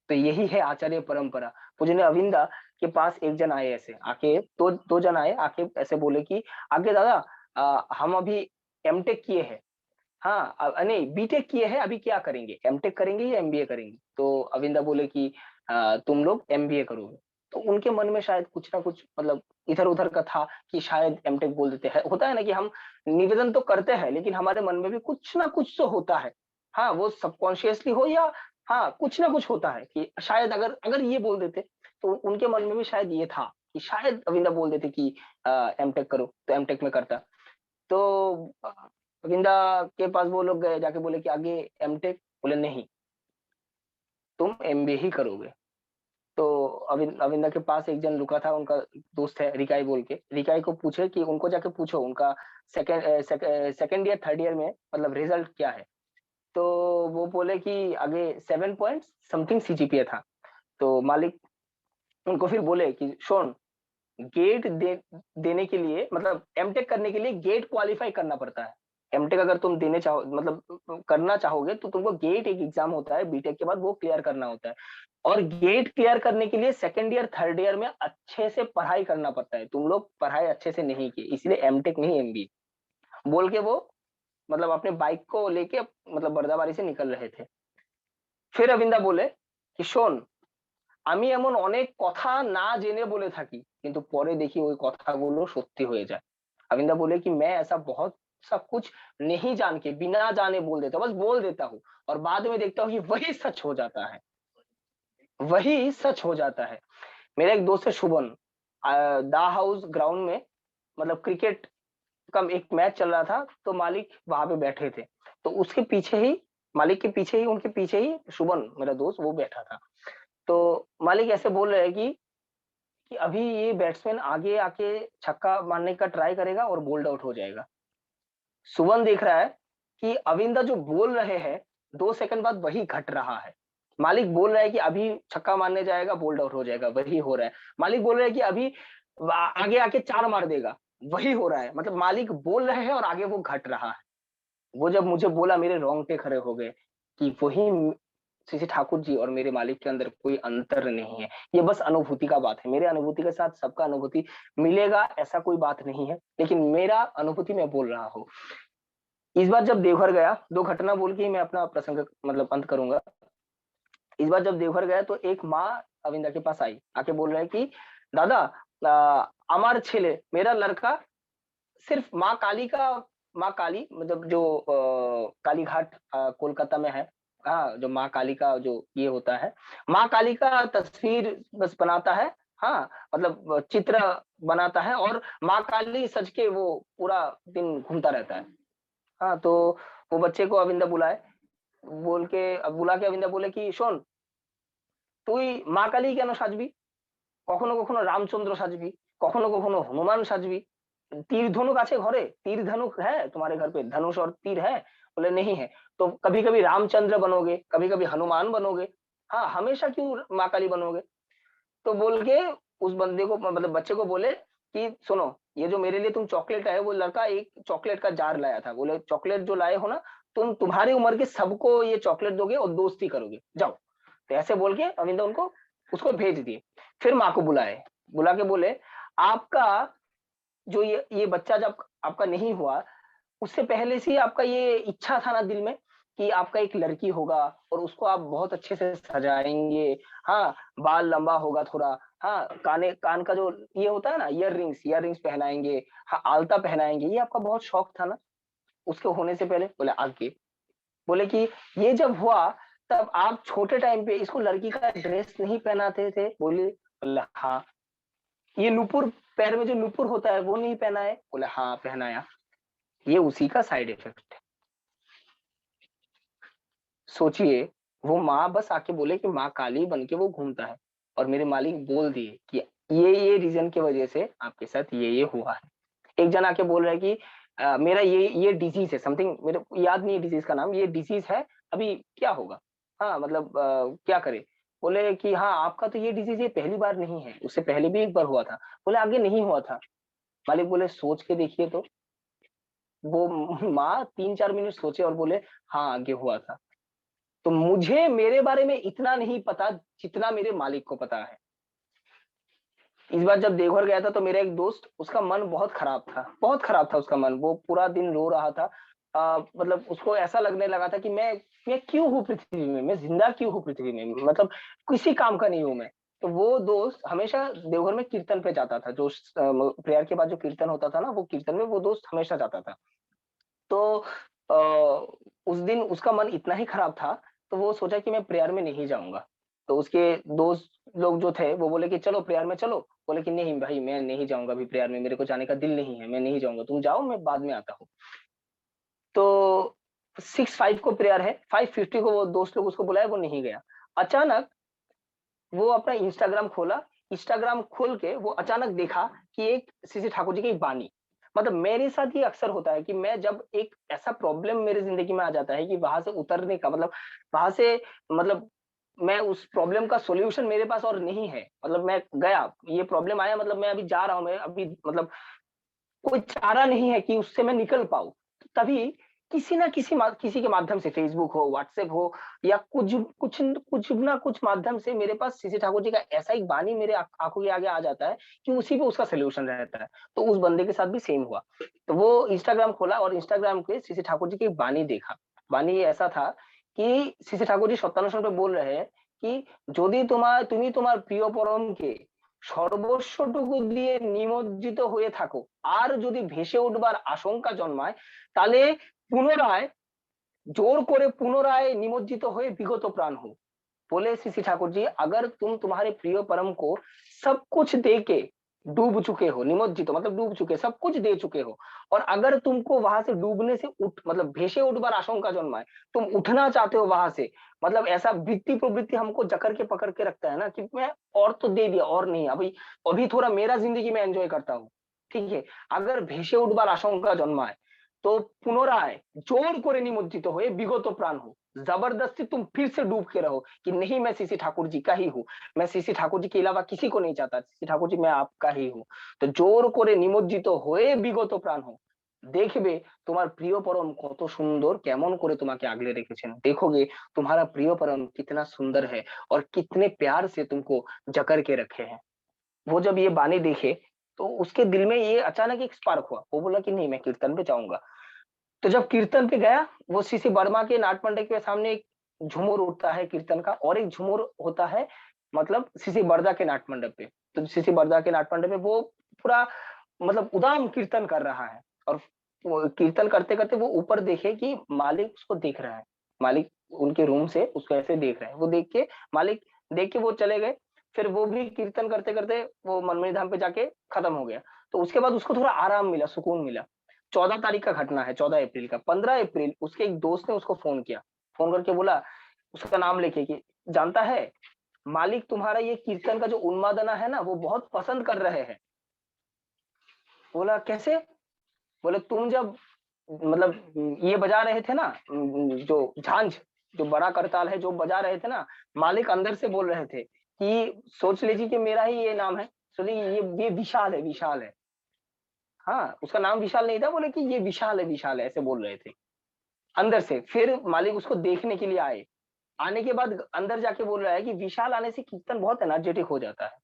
तो यही है आचार्य परंपरा। पूजनीय अविंदा के पास एक जन आए, ऐसे आके दो जन आए आके ऐसे बोले कि आगे दादा, हम अभी एमटेक किए हैं। हाँ, नहीं बीटेक किए हैं, अभी क्या करेंगे, एमटेक करेंगे या एमबीए करेंगे? तो अविंदा बोले कि तुम लोग एमबीए करोगे। तो उनके मन में शायद कुछ ना कुछ मतलब इधर उधर का था कि शायद एमटेक बोल देते हैं। होता है ना कि हम निवेदन तो करते हैं लेकिन हमारे मन में भी कुछ ना कुछ तो होता है। हाँ, वो सबकॉन्शियसली हो या हाँ कुछ ना कुछ होता है कि शायद अगर अगर ये बोल देते, तो उनके मन में भी शायद ये था कि शायद अविंदा बोल देते कि एमटेक करो, तो एमटेक में करता। तो अविंदा के पास वो लोग गए, जाके बोले कि आगे एमटेक? बोले नहीं, तुम एमबीए ही करोगे। तो अविंदा के पास एक जन रुका था, उनका दोस्त है रिकाई बोल के। रिकाई को पूछे कि उनको जाके पूछो उनका सेकेंड ईयर थर्ड ईयर में मतलब रिजल्ट क्या है। तो वो बोले कि आगे 7 पॉइंट समथिंग सीजीपीए था। तो मालिक उनको फिर बोले कि शोन, देने के लिए मतलब एमटेक करने के लिए गेट क्वालिफाई करना पड़ता है। एमटेक अगर तुम देने चाहो मतलब करना चाहोगे तो तुमको गेट एक एग्जाम होता है बीटेक के बाद, वो क्लियर करना होता है। और गेट क्लियर करने के लिए सेकंड ईयर थर्ड ईयर में अच्छे से पढ़ाई करना पड़ता है। तुम लोग पढ़ाई अच्छे से नहीं की, इसलिए एमटेक नहीं एमबीए बोल के वो मतलब अपने बाइक को लेके मतलब बर्दाबारी से निकल रहे थे। फिर अविंदा बोले कि শোন, আমি এমন অনেক কথা না জেনে বলে থাকি কিন্তু পরে দেখি ওই কথাগুলো সত্যি হয়ে যায়। अविंदा बोले कि मैं ऐसा बहुत सब कुछ नहीं जान के बिना जाने बोल देता हूँ, बस बोल देता हूँ और बाद में देखता हूँ कि वही सच हो जाता है, वही सच हो जाता है। मेरा एक दोस्त है शुभन, दा हाउस ग्राउंड में मतलब क्रिकेट का एक मैच चल रहा था, तो मालिक वहां पे बैठे थे। तो उसके पीछे ही, मालिक के पीछे ही, उनके पीछे ही शुभन मेरा दोस्त वो बैठा था। तो मालिक ऐसे बोल रहे हैं कि अभी ये बैट्समैन आगे आके छक्का मारने का ट्राई करेगा और बोल्ड आउट हो जाएगा। सुमन देख रहा है कि अविंदा जो बोल रहे हैं 2 सेकंड बाद वही घट रहा है। मालिक बोल रहा है कि अभी छक्का मारने जाएगा बोल्ड आउट हो जाएगा, वही हो रहा है। मालिक बोल रहे हैं कि अभी आगे आके चार मार देगा, वही हो रहा है। मतलब मालिक बोल रहे हैं और आगे वो घट रहा है। वो जब मुझे बोला मेरे रोंगटे खड़े हो गए कि वही श्री ठाकुर जी और मेरे मालिक के अंदर कोई अंतर नहीं है। ये बस अनुभूति का बात है, मेरे अनुभूति के साथ सबका अनुभूति मिलेगा ऐसा कोई बात नहीं है, लेकिन मेरा अनुभूति मैं बोल रहा हूँ। इस बार जब देवघर गया, दो घटना बोल के ही मैं अपना प्रसंग मतलब अंत करूंगा। इस बार जब देवघर गया तो एक माँ अविंदा के पास आई, आके बोल रहे हैं कि दादा, আমার ছেলে मेरा लड़का सिर्फ माँ काली का माँ काली मतलब जो काली घाट कोलकाता में है। हाँ, जो माँ काली का जो ये होता है, माँ काली का तस्वीर बस बनाता है। हाँ, मतलब चित्र बनाता है और माँ काली सज के वो पूरा दिन घूमता रहता है। हाँ, तो वो बच्चे को अविंदा बुलाए, बुला के अविंदा बोले कि শোন, তুই মা কালী কেন সাজবি? কখনো, কখনো রামচন্দ্র সাজবি, কখনো, কখনো হনুমান সাজবি। तीर धनुक আছে ঘরে? तीर धनुक है तुम्हारे घर पे? धनुष और तीर है? बोले नहीं है। तो कभी-कभी रामचंद्र बनोगे, कभी-कभी हनुमान बनोगे। हाँ, हमेशा क्यों माँ काली बनोगे? तो बोल के उस बंदे को मतलब बच्चे को बोले कि सुनो, ये जो मेरे लिए तुम चॉकलेट लाए हो, वो लड़का एक चॉकलेट का जार लाया था। बोले चॉकलेट जो लाए हो ना, तुम तुम्हारी उम्र के सबको ये चॉकलेट दोगे और दोस्ती करोगे, जाओ। तो ऐसे बोल के अविंदा उनको उसको भेज दिए। फिर माँ को बुलाए, बुला के बोले आपका जो ये बच्चा जब आपका नहीं हुआ, उससे पहले से ही आपका ये इच्छा था ना दिल में कि आपका एक लड़की होगा और उसको आप बहुत अच्छे से सजाएँगे। हाँ, बाल लंबा होगा थोड़ा। हाँ, कान का जो ये होता है ना ईयररिंग्स पहनाएँगे। हाँ, आलता पहनाएँगे। ये आपका बहुत शौक था ना उसके होने से पहले? बोले आगे। बोले कि ये जब हुआ तब आप छोटे टाइम पे इसको लड़की का ड्रेस नहीं पहनाते थे? बोले हाँ। ये नुपुर पैर में जो नुपुर होता है वो नहीं पहना है? बोले हाँ, पहनाया। ये उसी का साइड इफेक्ट है। सोचिए, वो माँ बस आके बोले कि माँ काली बन के वो घूमता है और मेरे मालिक बोल दिए कि ये रीज़न की वज़ह से आपके साथ ये हुआ है। एक जन आके बोल रहा है कि मेरा ये डिज़ीज़ है समथिंग मेरे को याद नहीं है डिज़ीज़ का नाम, ये डिज़ीज़ है, अभी क्या होगा? हाँ, मतलब क्या करें? बोले कि हाँ, आपका तो ये डिज़ीज़ ये पहली बार नहीं है, उससे पहले भी एक बार हुआ था। बोले आगे नहीं हुआ था। मालिक बोले सोच के देखिए तो। वो माँ 3-4 मिनट सोचे और बोले हाँ, आगे हुआ था। तो मुझे मेरे बारे में इतना नहीं पता जितना मेरे मालिक को पता है। इस बार जब देवघर गया था तो मेरा एक दोस्त उसका मन बहुत खराब था उसका मन। वो पूरा दिन रो रहा था। मतलब उसको ऐसा लगने लगा था कि मैं क्यों हूँ पृथ्वी में? मैं ज़िंदा क्यों हूँ पृथ्वी में? मतलब किसी काम का नहीं हूँ मैं। तो वो दोस्त हमेशा देवघर में कीर्तन पे जाता था। जो प्रेयर के बाद जो कीर्तन होता था ना, वो कीर्तन में वो दोस्त हमेशा जाता था। तो उस दिन उसका मन इतना ही खराब था, तो वो सोचा कि मैं प्रेयर में नहीं जाऊँगा। तो उसके दोस्त लोग जो थे, वो बोले कि चलो प्रेयर में चलो। बोले कि नहीं भाई मैं नहीं जाऊँगा अभी प्रेयर में, मेरे को जाने का दिल नहीं है, मैं नहीं जाऊँगा, तुम जाओ मैं बाद में आता हूँ। तो 6:05 को प्रेयर है, 5:50 को वो दोस्त लोग उसको बुलाए, वो नहीं गया। अचानक वो अपना इंस्टाग्राम खोल के वो अचानक देखा कि एक सीसी ठाकुर जी की एक बानी। मतलब मेरे साथ ये अक्सर होता है कि मैं जब एक ऐसा प्रॉब्लम मेरी ज़िंदगी में आ जाता है कि वहाँ से उतरने का मतलब वहाँ से मतलब मैं उस प्रॉब्लम का सॉल्यूशन मेरे पास और नहीं है। मतलब मैं गया, ये प्रॉब्लम आया मतलब मैं अभी जा रहा हूँ, मैं अभी मतलब कोई चारा नहीं है कि उससे मैं निकल पाऊँ। तभी किसी के माध्यम से फ़ेसबुक हो, व्हाट्सएप हो या कुछ ना कुछ माध्यम से मेरे पास सीसी ठाकुर जी का ऐसा एक बानी मेरे आँखों के आगे आ जाता है कि उसी पे उसका सॉल्यूशन रहता है। तो उस बंदे के साथ भी सेम हुआ। तो वो इंस्टाग्राम खोला और इंस्टाग्राम पे सीसी ठाकुर जी की एक बानी देखा। बानी ऐसा था कि सीसी ठाकुर जी सत्यानुशन पे बोल रहे हैं कि যদি তুমি তোমার প্রিয় পরমকে সর্বস্বটুকু দিয়ে নিমজ্জিত হয়ে থাকো আর যদি ভেসে উঠবার আশঙ্কা জন্মায় তাহলে পুনরায় जोर करे पुनराय निमज्जित हुए विगत प्राण हो। बोले सीसी ठाकुर जी अगर तुम तुम्हारे प्रिय परम को सब कुछ दे के डूब चुके हो, निमज्जित मतलब डूब चुके, सब कुछ दे चुके हो और अगर तुमको वहां से डूबने से उठ मतलब भेसे उठबार आशंका जन्माए, तुम उठना चाहते हो वहां से, मतलब ऐसा वृत्ति प्रवृत्ति हमको जकड़ के पकड़ के रखता है ना कि मैं और तो दे दिया और नहीं, अभी अभी थोड़ा मेरा जिंदगी में एंजॉय करता हूँ। ठीक है, अगर भेसे उठबार आशंका जन्माए तो पुनराय जोर করে निमज्जित हुए विगत प्राण हो, जबरदस्ती तुम फिर से डूब के रहो कि नहीं मैं सीसी ठाकुर जी का ही हूँ, मैं सीसी ठाकुर जी के अलावा किसी को नहीं चाहता, सीसी ठाकुर जी मैं आपका ही हूँ। তো জোর করে নিমজ্জিত হয়ে বিগত প্রাণ হোক, দেখবে তোমার প্রিয় परम কত সুন্দর কেমন করে তোমাকে আগলে রেখেছেন, देखोगे तुम्हारा प्रिय परम कितना सुंदर है और कितने प्यार से तुमको जकड़ के रखे हैं। वो जब ये बानी देखे तो उसके दिल में ये अचानक एक स्पार्क हुआ, वो बोला कि नहीं मैं कीर्तन पे जाऊंगा। तो जब कीर्तन पे गया, वो सीसी वर्मा के नाट मंडप के सामने एक झूमर उठता है कीर्तन का और एक झूमर होता है मतलब सीसी बरदा के नाट मंडप पे। तो सीसी बरदा के नाट मंडप में वो पूरा मतलब उदाम कीर्तन कर रहा है और वो कीर्तन करते करते वो ऊपर देखे कि मालिक उसको देख रहा है, मालिक उनके रूम से उसको ऐसे देख रहे हैं, वो देख के मालिक देख के वो चले गए। फिर वो भी कीर्तन करते करते वो मनमणि धाम पे जाके खत्म हो गया। तो उसके बाद उसको थोड़ा आराम मिला, सुकून मिला। 14 तारीख का घटना है, 14 अप्रैल का। 15 अप्रैल उसके एक दोस्त ने उसको फोन किया, फोन करके बोला, उसका नाम लेके कि जानता है मालिक तुम्हारा ये कीर्तन का जो उन्मादना है ना वो बहुत पसंद कर रहे हैं। बोला कैसे? बोले तुम जब मतलब ये बजा रहे थे ना, जो झांझ, जो बड़ा करताल है जो बजा रहे थे ना, मालिक अंदर से बोल रहे थे कि सोच लीजिए कि मेरा ही ये नाम है, सोचिए ये विशाल है, विशाल है। हाँ, उसका नाम विशाल नहीं था, बोले कि ये विशाल है, ऐसे बोल रहे थे अंदर से। फिर मालिक उसको देखने के लिए आए, आने के बाद अंदर जाके बोल रहा है कि विशाल आने से कीर्तन बहुत एनर्जेटिक हो जाता है।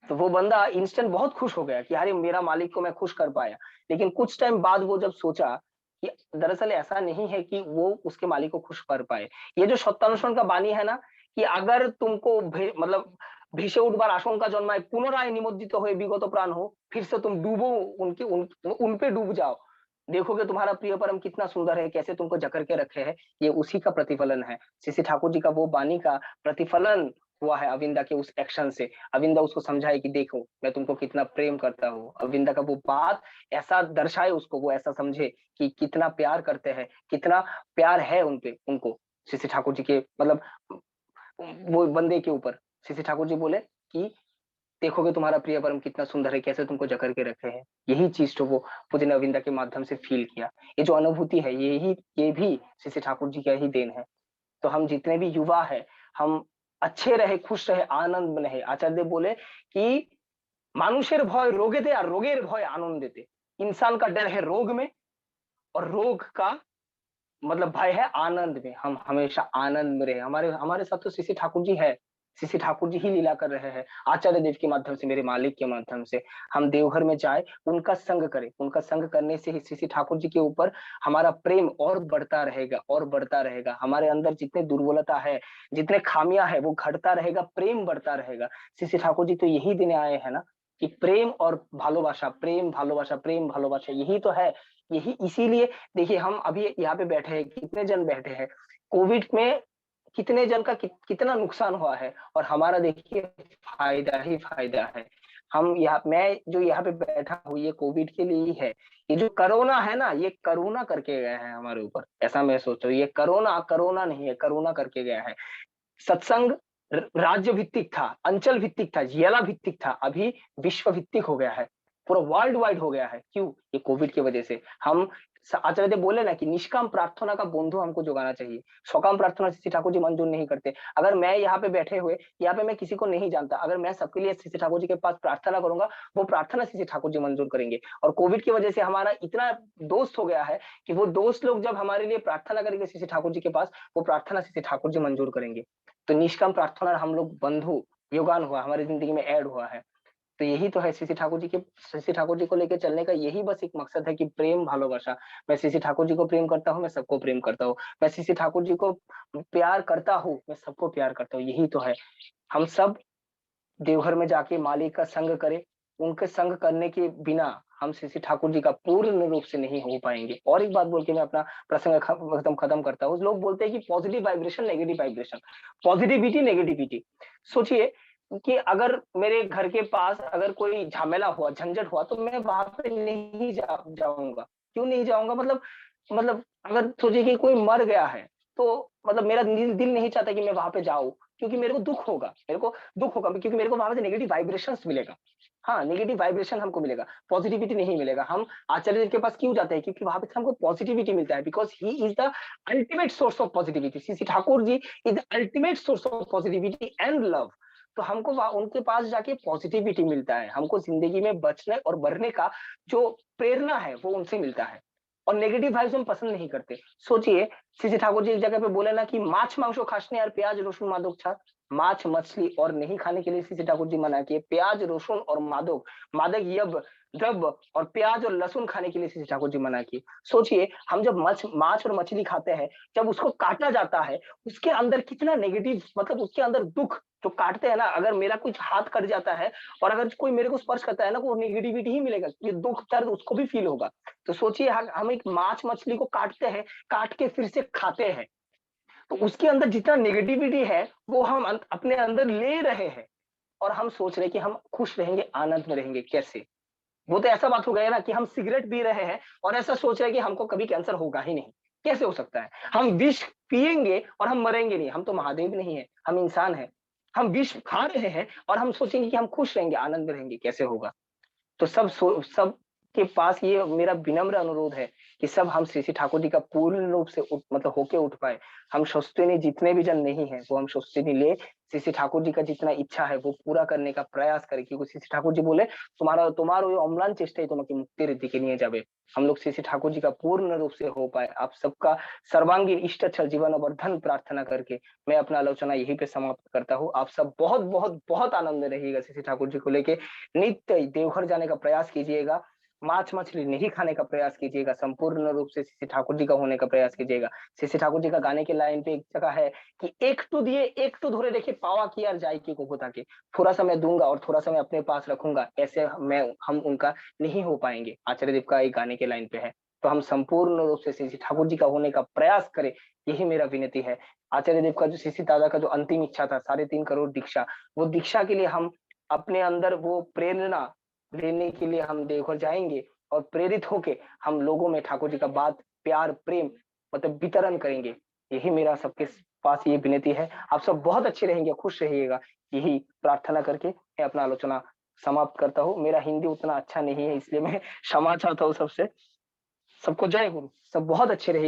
तो वो बंदा इंस्टेंट बहुत खुश हो गया कि अरे मेरा मालिक को मैं खुश कर पाया। लेकिन कुछ टाइम बाद वो जब सोचा कि दरअसल ऐसा नहीं है कि वो उसके मालिक को खुश कर पाए। ये जो सत्यानुसरण का बानी है ना, कि अगर तुमको मतलब ভেসে উঠবার আশঙ্কা জন্মায়, পুনরায় নিমজ্জিত হয়ে বিগত প্রাণ हो, फिर से तुम डूबो, उन पे डूब जाओ, देखोगे तुम्हारा प्रिय परम कितना सुंदर है, कैसे तुमको जकड़ के रखे है। ये उसी का प्रतिफलन है, श्री ठाकुर जी का वो बानी का प्रतिफलन हुआ है अविंदा के उस एक्शन से। अविंदा उसको समझाए कि देखो मैं तुमको कितना प्रेम करता हूँ। अविंदा का वो बात ऐसा दर्शाए उसको, वो ऐसा समझे कि कितना प्यार करते हैं, कितना प्यार है उनपे, उनको श्री ठाकुर जी के मतलब वो बंदे के ऊपर। श्री ठाकुर जी बोले कि देखोगे तुम्हारा प्रिय परम कितना सुंदर है, कैसे तुमको जकड़ के रखे हैं। यही चीज तो वो पूज्य अविंदा के माध्यम से फील किया। ये जो अनुभूति है ये भी श्री ठाकुर जी का ही देन है। तो हम जितने भी युवा है, हम अच्छे रहे, खुश रहे, आनंद में रहे। आचार्य देव बोले कि মানুষের ভয় রোগেতে আর রোগের ভয় আনন্দেতে। इंसान का डर है रोग में और रोग का मतलब भय है आनंद में। हम हमेशा आनंद में रहे। हमारे हमारे साथ तो श्री ठाकुर जी है, श्री ठाकुर जी ही लीला कर रहे हैं। आचार्य देव के माध्यम से, मेरे मालिक के माध्यम से हम देवघर में जाए, उनका संग करें। उनका संग करने से ही श्री ठाकुर जी के ऊपर हमारा प्रेम और बढ़ता रहेगा, और बढ़ता रहेगा। हमारे अंदर जितने दुर्बलता है, जितने खामियां है, वो घटता रहेगा, प्रेम बढ़ता रहेगा। श्री ठाकुर जी तो यही देने आए हैं ना कि प्रेम और भालोबाशा, प्रेम भालोबाशा, प्रेम भालोबाशा, यही तो है। यही इसीलिए देखिए हम अभी यहाँ पे बैठे हैं, कितने जन बैठे हैं। कोविड में कितने जन का कितना नुकसान हुआ है, और हमारा देखिए फायदा ही फायदा है। हम यहाँ, मैं जो यहाँ पे बैठा हूँ ये कोविड के लिए ही है। ये जो कोरोना है ना, ये करुणा करके गया है हमारे ऊपर, ऐसा मैं सोच रहा हूँ। ये कोरोना कोरोना नहीं है, करुणा करके गया है। सत्संग राज्य भित्तिक था, अंचल भित्तिक था, जिला भित्तिक था, अभी विश्व भित्तिक हो गया है, पूरा वर्ल्ड वाइड हो गया है। क्यों? ये कोविड की वजह से। हम आचार्य देव बोले ना कि निष्काम प्रार्थना का बंधु हमको जुगाना चाहिए। सकाम प्रार्थना श्री ठाकुर जी मंजूर नहीं करते। अगर मैं यहाँ पे बैठे हुए, यहाँ पे मैं किसी को नहीं जानता, अगर मैं सबके लिए श्री ठाकुर जी के पास प्रार्थना करूंगा, वो प्रार्थना श्री ठाकुर जी मंजूर करेंगे। और कोविड की वजह से हमारा इतना दोस्त हो गया है कि वो दोस्त लोग जब हमारे लिए प्रार्थना करेंगे श्री ठाकुर जी के पास, वो प्रार्थना श्री ठाकुर जी मंजूर करेंगे। तो निष्काम प्रार्थना हम लोग बंधु योगान हुआ, हमारी जिंदगी में ऐड हुआ है। तो यही तो है श्री ठाकुर जी के, श्री ठाकुर जी को लेकर चलने का यही बस एक मकसद है कि प्रेम भालोबाशा। मैं श्री ठाकुर जी को प्रेम करता हूँ, मैं सबको प्रेम करता हूँ। मैं श्री ठाकुर जी को प्यार करता हूँ, मैं सबको प्यार करता हूँ। यही तो है। हम सब देवघर में जाके मालिक का संग करें। उनके संग करने के बिना हम श्री ठाकुर जी का पूर्ण रूप से नहीं हो पाएंगे। और एक बात बोल के मैं अपना प्रसंग खत्म करता हूँ। लोग बोलते हैं कि positive vibration, negative vibration, positivity, negativity. सोचिए कि अगर मेरे घर के पास अगर कोई झमेला हुआ, झंझट हुआ, तो मैं वहां पे नहीं जाऊंगा। क्यों नहीं जाऊंगा? मतलब अगर सोचिए कि कोई मर गया है, तो मतलब मेरा दिल नहीं चाहता कि मैं वहां पे जाऊं, क्योंकि मेरे को दुख होगा, क्योंकि मेरे को वहां से नेगेटिव वाइब्रेशंस मिलेगा। हाँ, नेगेटिव वाइब्रेशन हमको मिलेगा, पॉजिटिविटी नहीं मिलेगा। हम आचार्य जी के पास क्यों जाते हैं? क्योंकि वहां पे हमको पॉजिटिविटी मिलता है, because he is the ultimate source of positivity. Shri Thakur ji is the ultimate source of positivity and love. तो हमको उनके पास जाके पॉजिटिविटी मिलता है। हमको जिंदगी में बचने और बढ़ने का जो प्रेरणा है वो उनसे मिलता है। और नेगेटिव वाइब्स हम पसंद नहीं करते। सोचिए श्री ठाकुर जी एक जगह पे बोले ना कि माछ मांस खासने और प्याज रसुन मादक छा। माछ मछली और नहीं खाने के लिए श्री ठाकुर जी मना किए। प्याज रसुन और मादक, मादक यब द्रव्य और प्याज और लहसुन खाने के लिए श्री ठाकुर जी मना किए। सोचिए हम जब माछ और मछली खाते हैं, जब उसको काटा जाता है, उसके अंदर कितना नेगेटिव, मतलब उसके अंदर दुख, जो काटते हैं ना, अगर मेरा कुछ हाथ कट जाता है और अगर कोई मेरे को स्पर्श करता है ना, वो नेगेटिविटी ही मिलेगा, ये दुख दर्द उसको भी फील होगा। तो सोचिए हम एक मांस मछली को काटते हैं, काट के फिर से खाते हैं, तो उसके अंदर जितना नेगेटिविटी है वो हम अपने अंदर ले रहे हैं, और हम सोच रहे हैं कि हम खुश रहेंगे, आनंद में रहेंगे। कैसे? वो तो ऐसा बात हो गया ना कि हम सिगरेट पी रहे हैं और ऐसा सोच रहे हैं कि हमको कभी कैंसर होगा ही नहीं। कैसे हो सकता है? हम विष पिएंगे और हम मरेंगे नहीं, हम तो महादेव नहीं है, हम इंसान हैं। हम विष खा रहे हैं और हम सोचेंगे कि हम खुश रहेंगे, आनंद में रहेंगे, कैसे होगा? तो सब के पास ये मेरा विनम्र अनुरोध है कि सब हम श्री श्री ठाकुर जी का पूर्ण रूप से मतलब होके उठ पाए। हम शौचनी जितने भी जन नहीं है वो हम शौचनी ले श्री श्री ठाकुर जी का जितना इच्छा है वो पूरा करने का प्रयास करें, क्योंकि श्री श्री ठाकुर जी बोले तुम्हारो ये अम्लान चेष्टा तुम्हें मुक्ति रिद्धि के लिए जावे। हम लोग श्री श्री ठाकुर जी का पूर्ण रूप से हो पाए। आप सबका सर्वांगीण इष्ट अच्छा जीवन वर्धन प्रार्थना करके मैं अपना आलोचना यहीं पे समाप्त करता हूँ। आप सब बहुत बहुत बहुत आनंद में रहिएगा। श्री श्री ठाकुर जी को लेके नित्य देवघर जाने का प्रयास कीजिएगा, मांस मछली नहीं खाने का प्रयास कीजिएगा, संपूर्ण रूप से श्री ठाकुर जी का होने का प्रयास कीजिएगा। श्री ठाकुर जी का गाने के लाइन पे एक जगह है कि एक टू दिए एक टू धोरे देखे पावा की यार जाय की को होता के, थोड़ा सा मैं दूंगा और थोड़ा सा मैं अपने पास रखूंगा, ऐसे हम उनका नहीं हो पाएंगे। आचार्य देव का एक गाने के लाइन पे है। तो हम संपूर्ण रूप से श्री ठाकुर जी का होने का प्रयास करें, यही मेरा विनती है। आचार्य देव का जो श्री दादा का जो अंतिम इच्छा था 3.5 करोड़ दीक्षा, वो दीक्षा के लिए हम अपने अंदर वो प्रेरणा लेने के लिए हम देवघर जाएंगे और प्रेरित होके हम लोगों में ठाकुर जी का बात प्यार प्रेम मतलब वितरण करेंगे। यही मेरा सबके पास ये विनती है। आप सब बहुत अच्छे रहेंगे, खुश रहिएगा, यही प्रार्थना करके मैं अपना आलोचना समाप्त करता हूँ। मेरा हिंदी उतना अच्छा नहीं है, इसलिए मैं क्षमा चाहता हूँ सबसे। सबको जय गुरु। सब बहुत अच्छे रहिए।